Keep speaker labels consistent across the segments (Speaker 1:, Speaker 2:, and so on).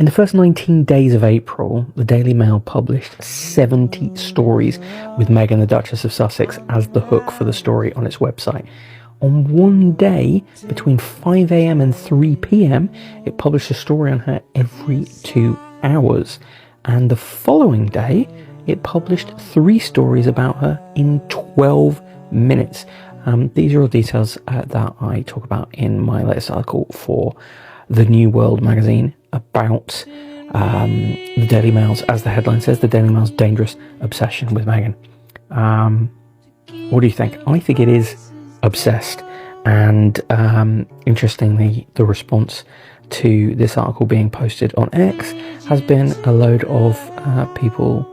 Speaker 1: In the first 19 days of April, the Daily Mail published 70 stories with Meghan, the Duchess of Sussex, as the hook for the story on its website. On one day, between 5 a.m. and 3 p.m, it published a story on her every 2 hours. And the following day, it published 3 stories about her in 12 minutes. These are all details that I talk about in my latest article for the New World magazine about the Daily Mail's, as the headline says, the Daily Mail's dangerous obsession with Meghan. What do you think? I think it is obsessed. And interestingly, the response to this article being posted on X has been a load of people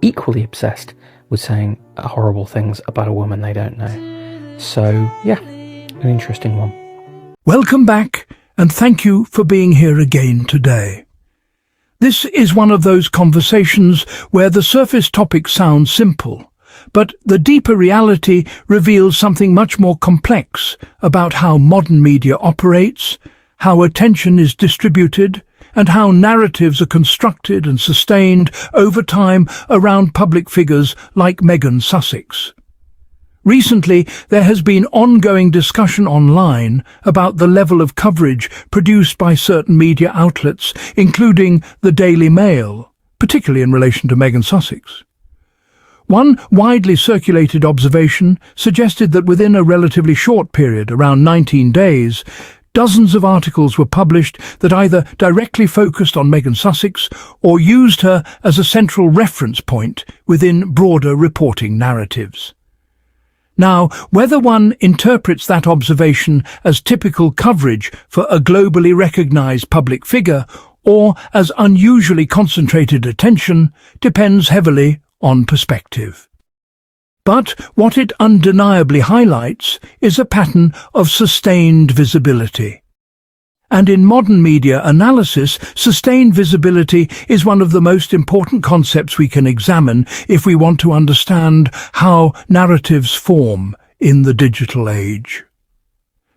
Speaker 1: equally obsessed with saying horrible things about a woman they don't know. So, yeah, an interesting one.
Speaker 2: Welcome back, and thank you for being here again today. This is one of those conversations where the surface topic sounds simple, but the deeper reality reveals something much more complex about how modern media operates, how attention is distributed, and how narratives are constructed and sustained over time around public figures like Meghan Sussex. Recently, there has been ongoing discussion online about the level of coverage produced by certain media outlets, including the Daily Mail, particularly in relation to Meghan Sussex. One widely circulated observation suggested that within a relatively short period, around 19 days, dozens of articles were published that either directly focused on Meghan Sussex or used her as a central reference point within broader reporting narratives. Now, whether one interprets that observation as typical coverage for a globally recognized public figure or as unusually concentrated attention depends heavily on perspective. But what it undeniably highlights is a pattern of sustained visibility. And in modern media analysis, sustained visibility is one of the most important concepts we can examine if we want to understand how narratives form in the digital age.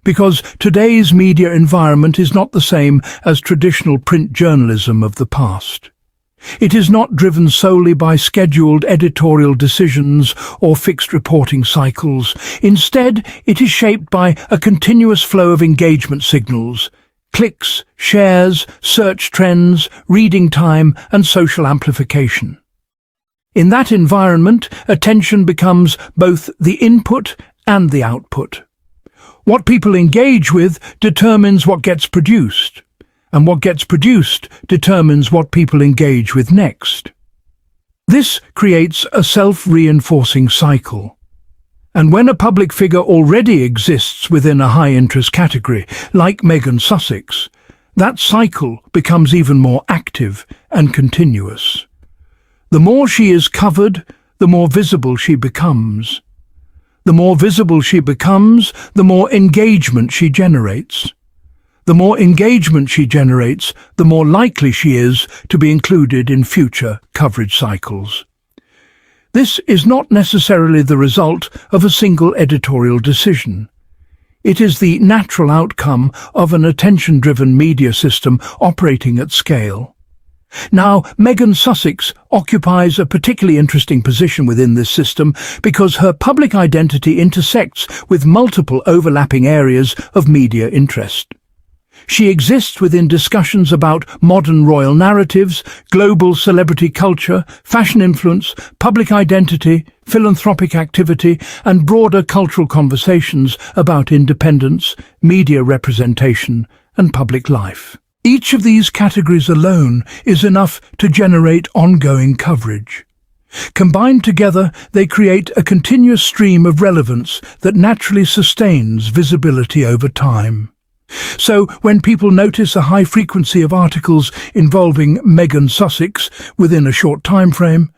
Speaker 2: Because today's media environment is not the same as traditional print journalism of the past. It is not driven solely by scheduled editorial decisions or fixed reporting cycles. Instead, it is shaped by a continuous flow of engagement signals, clicks, shares, search trends, reading time, and social amplification. In that environment, attention becomes both the input and the output. What people engage with determines what gets produced, and what gets produced determines what people engage with next. This creates a self-reinforcing cycle. And when a public figure already exists within a high-interest category, like Meghan Sussex, that cycle becomes even more active and continuous. The more she is covered, the more visible she becomes. The more visible she becomes, the more engagement she generates. The more engagement she generates, the more likely she is to be included in future coverage cycles. This is not necessarily the result of a single editorial decision. It is the natural outcome of an attention-driven media system operating at scale. Now, Meghan Sussex occupies a particularly interesting position within this system because her public identity intersects with multiple overlapping areas of media interest. She exists within discussions about modern royal narratives, global celebrity culture, fashion influence, public identity, philanthropic activity, and broader cultural conversations about independence, media representation, and public life. Each of these categories alone is enough to generate ongoing coverage. Combined together, they create a continuous stream of relevance that naturally sustains visibility over time. So, when people notice a high frequency of articles involving Meghan Sussex within a short time frame,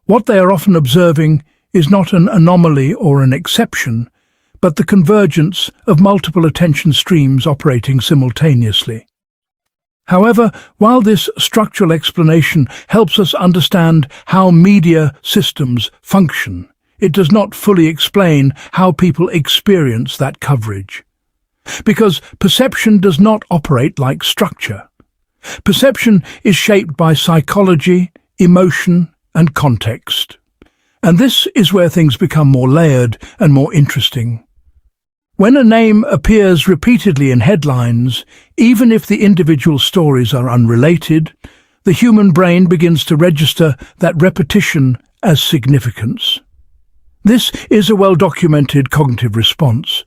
Speaker 2: what they are often observing is not an anomaly or an exception, but the convergence of multiple attention streams operating simultaneously. However, while this structural explanation helps us understand how media systems function, it does not fully explain how people experience that coverage. Because perception does not operate like structure. Perception is shaped by psychology, emotion, and context. And this is where things become more layered and more interesting. When a name appears repeatedly in headlines, even if the individual stories are unrelated, the human brain begins to register that repetition as significance. This is a well-documented cognitive response.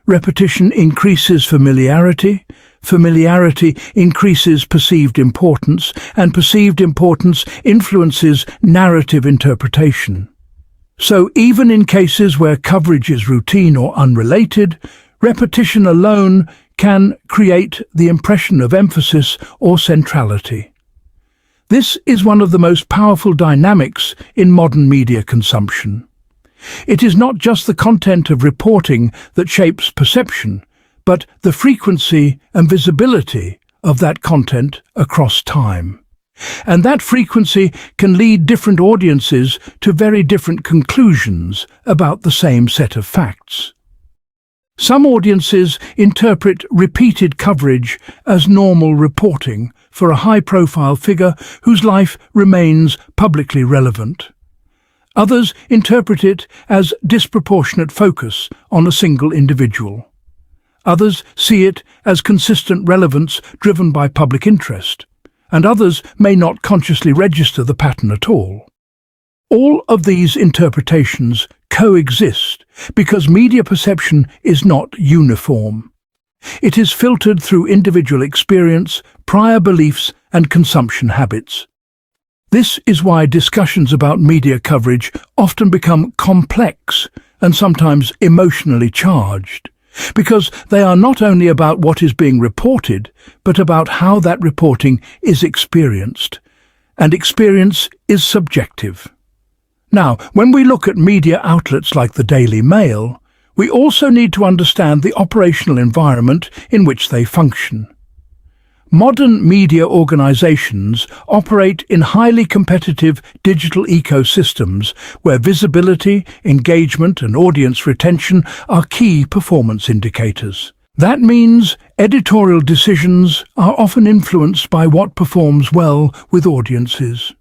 Speaker 2: Repetition increases familiarity, familiarity increases perceived importance, and perceived importance influences narrative interpretation. So even in cases where coverage is routine or unrelated, repetition alone can create the impression of emphasis or centrality. This is one of the most powerful dynamics in modern media consumption. It is not just the content of reporting that shapes perception, but the frequency and visibility of that content across time. And that frequency can lead different audiences to very different conclusions about the same set of facts. Some audiences interpret repeated coverage as normal reporting for a high-profile figure whose life remains publicly relevant. Others interpret it as disproportionate focus on a single individual. Others see it as consistent relevance driven by public interest, and others may not consciously register the pattern at all. All of these interpretations coexist because media perception is not uniform. It is filtered through individual experience, prior beliefs, and consumption habits. This is why discussions about media coverage often become complex and sometimes emotionally charged, because they are not only about what is being reported, but about how that reporting is experienced. And experience is subjective. Now, when we look at media outlets like the Daily Mail, we also need to understand the operational environment in which they function. Modern media organizations operate in highly competitive digital ecosystems where visibility, engagement, and audience retention are key performance indicators. That means editorial decisions are often influenced by what performs well with audiences.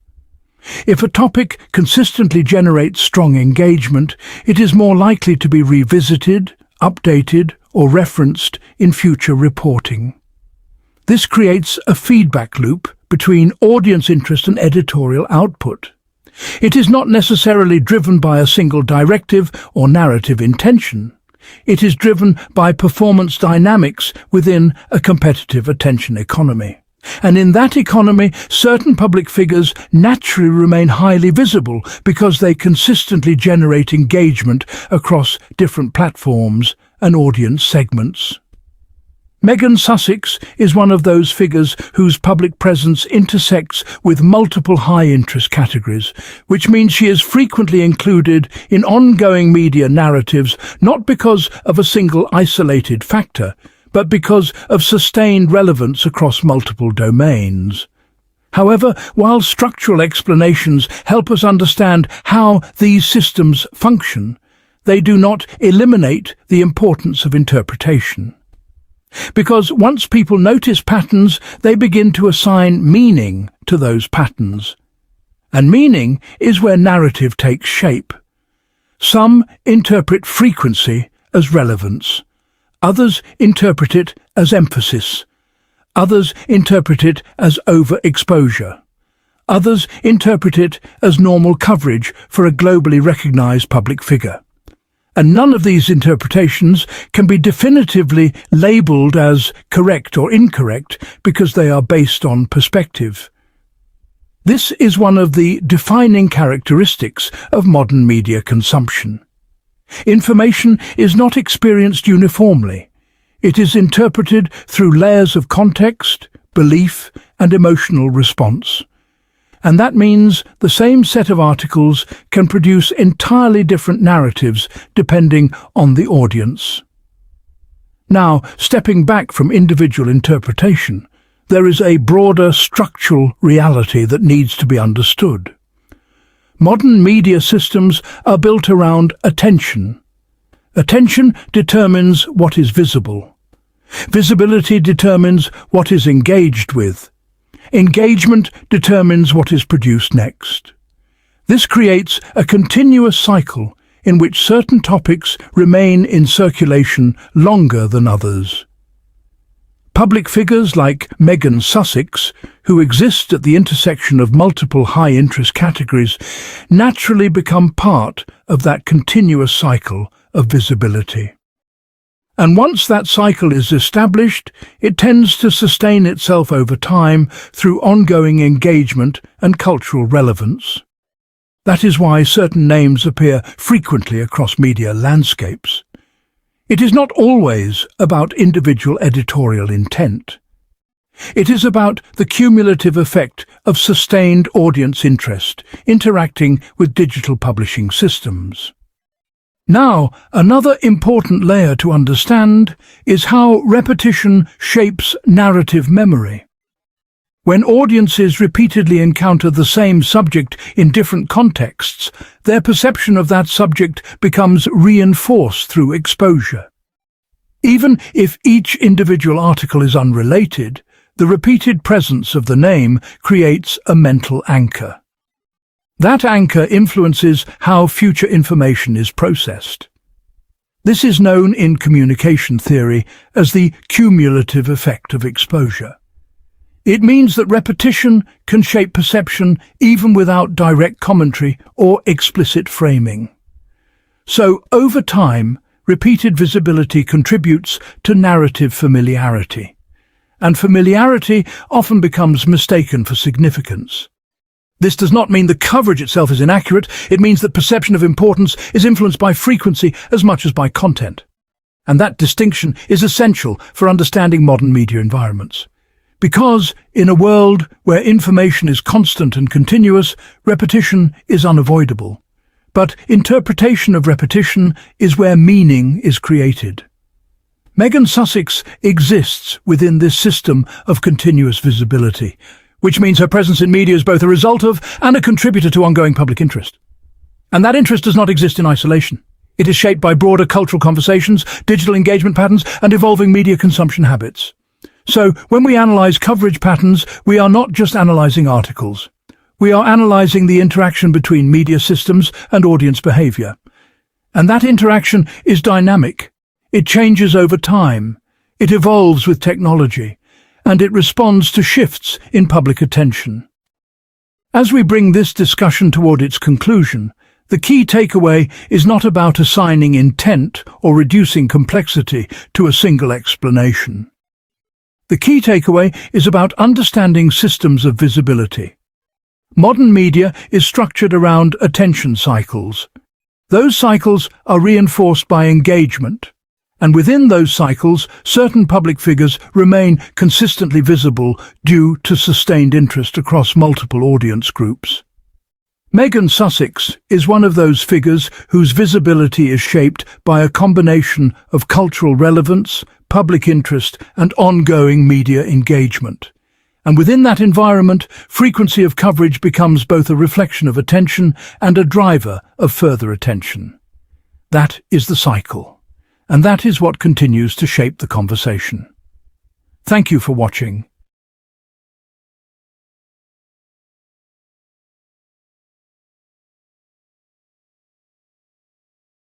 Speaker 2: If a topic consistently generates strong engagement, it is more likely to be revisited, updated, or referenced in future reporting. This creates a feedback loop between audience interest and editorial output. It is not necessarily driven by a single directive or narrative intention. It is driven by performance dynamics within a competitive attention economy. And in that economy, certain public figures naturally remain highly visible because they consistently generate engagement across different platforms and audience segments. Meghan Sussex is one of those figures whose public presence intersects with multiple high-interest categories, which means she is frequently included in ongoing media narratives not because of a single isolated factor, but because of sustained relevance across multiple domains. However, while structural explanations help us understand how these systems function, they do not eliminate the importance of interpretation. Because once people notice patterns, they begin to assign meaning to those patterns. And meaning is where narrative takes shape. Some interpret frequency as relevance. Others interpret it as emphasis. Others interpret it as overexposure. Others interpret it as normal coverage for a globally recognized public figure. And none of these interpretations can be definitively labeled as correct or incorrect because they are based on perspective. This is one of the defining characteristics of modern media consumption. Information is not experienced uniformly. It is interpreted through layers of context, belief, and emotional response. And that means the same set of articles can produce entirely different narratives depending on the audience. Now, stepping back from individual interpretation, there is a broader structural reality that needs to be understood. Modern media systems are built around attention. Attention determines what is visible. Visibility determines what is engaged with. Engagement determines what is produced next. This creates a continuous cycle in which certain topics remain in circulation longer than others. Public figures like Meghan Sussex, who exist at the intersection of multiple high-interest categories, naturally become part of that continuous cycle of visibility. And once that cycle is established, it tends to sustain itself over time through ongoing engagement and cultural relevance. That is why certain names appear frequently across media landscapes. It is not always about individual editorial intent. It is about the cumulative effect of sustained audience interest interacting with digital publishing systems. Now, another important layer to understand is how repetition shapes narrative memory. When audiences repeatedly encounter the same subject in different contexts, their perception of that subject becomes reinforced through exposure. Even if each individual article is unrelated, the repeated presence of the name creates a mental anchor. That anchor influences how future information is processed. This is known in communication theory as the cumulative effect of exposure. It means that repetition can shape perception even without direct commentary or explicit framing. So, over time, repeated visibility contributes to narrative familiarity. And familiarity often becomes mistaken for significance. This does not mean the coverage itself is inaccurate. It means that perception of importance is influenced by frequency as much as by content. And that distinction is essential for understanding modern media environments. Because, in a world where information is constant and continuous, repetition is unavoidable. But interpretation of repetition is where meaning is created. Meghan Sussex exists within this system of continuous visibility, which means her presence in media is both a result of and a contributor to ongoing public interest. And that interest does not exist in isolation. It is shaped by broader cultural conversations, digital engagement patterns, and evolving media consumption habits. So, when we analyze coverage patterns, we are not just analyzing articles. We are analyzing the interaction between media systems and audience behavior. And that interaction is dynamic. It changes over time. It evolves with technology. And it responds to shifts in public attention. As we bring this discussion toward its conclusion, the key takeaway is not about assigning intent or reducing complexity to a single explanation. The key takeaway is about understanding systems of visibility. Modern media is structured around attention cycles. Those cycles are reinforced by engagement, and within those cycles, certain public figures remain consistently visible due to sustained interest across multiple audience groups. Meghan Sussex is one of those figures whose visibility is shaped by a combination of cultural relevance, public interest, and ongoing media engagement. And within that environment, frequency of coverage becomes both a reflection of attention and a driver of further attention. That is the cycle, and that is what continues to shape the conversation. Thank you for watching.